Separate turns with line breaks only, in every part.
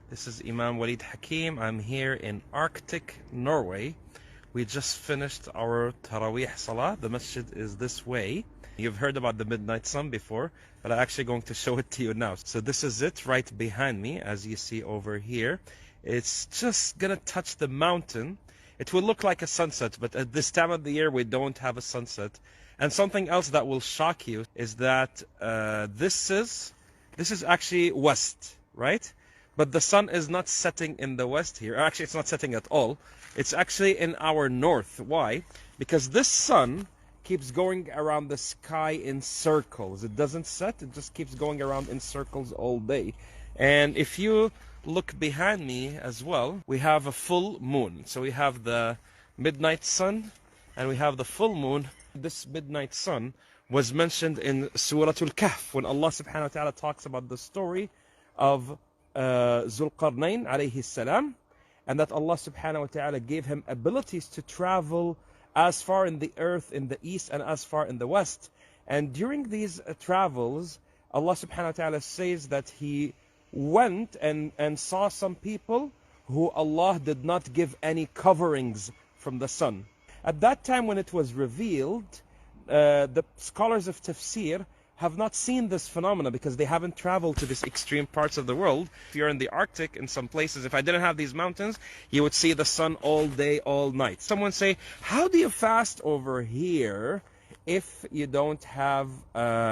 This is Imam Walid Hakim. I'm here in Arctic, Norway. We just finished our Taraweeh Salah. The masjid is this way. You've heard about the midnight sun before, but I'm actually going to show it to you now. So this is it right behind me, as you see over here. It's just gonna touch the mountain. It will look like a sunset, but at this time of the year we don't have a sunset. And something else that will shock you is that this is actually west, right? But the sun is not setting in the west here. Actually, it's not setting at all. It's actually in our north. Why? Because this sun keeps going around the sky in circles. It doesn't set, it just keeps going around in circles all day. And if you look behind me as well, we have a full moon. So we have the midnight sun and we have the full moon. This midnight sun was mentioned in Surah Al-Kahf when Allah subhanahu wa ta'ala talks about the story of Zulqarnain alayhi salam, and that Allah subhanahu wa ta'ala gave him abilities to travel as far in the earth in the east and as far in the west. And during these travels, Allah subhanahu wa ta'ala says that he went and saw some people who Allah did not give any coverings from the sun. At that time when it was revealed, the scholars of tafsir have not seen this phenomena because they haven't traveled to these extreme parts of the world. If you're in the Arctic, in some places, if I didn't have these mountains, you would see the sun all day, all night. Someone say, how do you fast over here if you don't have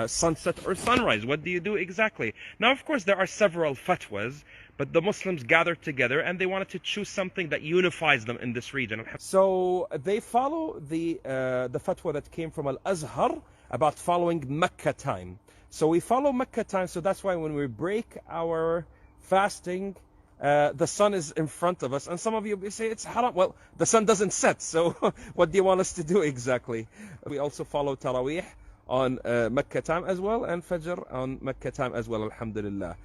sunset or sunrise? What do you do exactly? Now, of course, there are several fatwas, but the Muslims gathered together and they wanted to choose something that unifies them in this region. So they follow the fatwa that came from Al-Azhar about following Mecca time. So we follow Mecca time, so that's why when we break our fasting, the sun is in front of us. And some of you say it's haram. Well, the sun doesn't set, so what do you want us to do exactly? We also follow Taraweeh on Mecca time as well, and Fajr on Mecca time as well, alhamdulillah.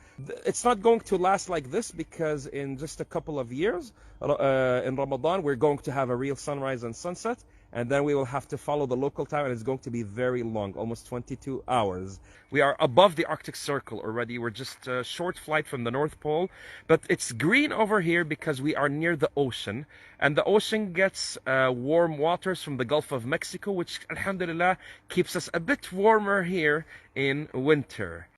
It's not going to last like this because in just a couple of years, in Ramadan, we're going to have a real sunrise and sunset, and then we will have to follow the local time, and it's going to be very long, almost 22 hours. We are above the Arctic Circle already. We're just a short flight from the North Pole, but it's green over here because we are near the ocean, and the ocean gets warm waters from the Gulf of Mexico, which alhamdulillah keeps us a bit warmer here in winter.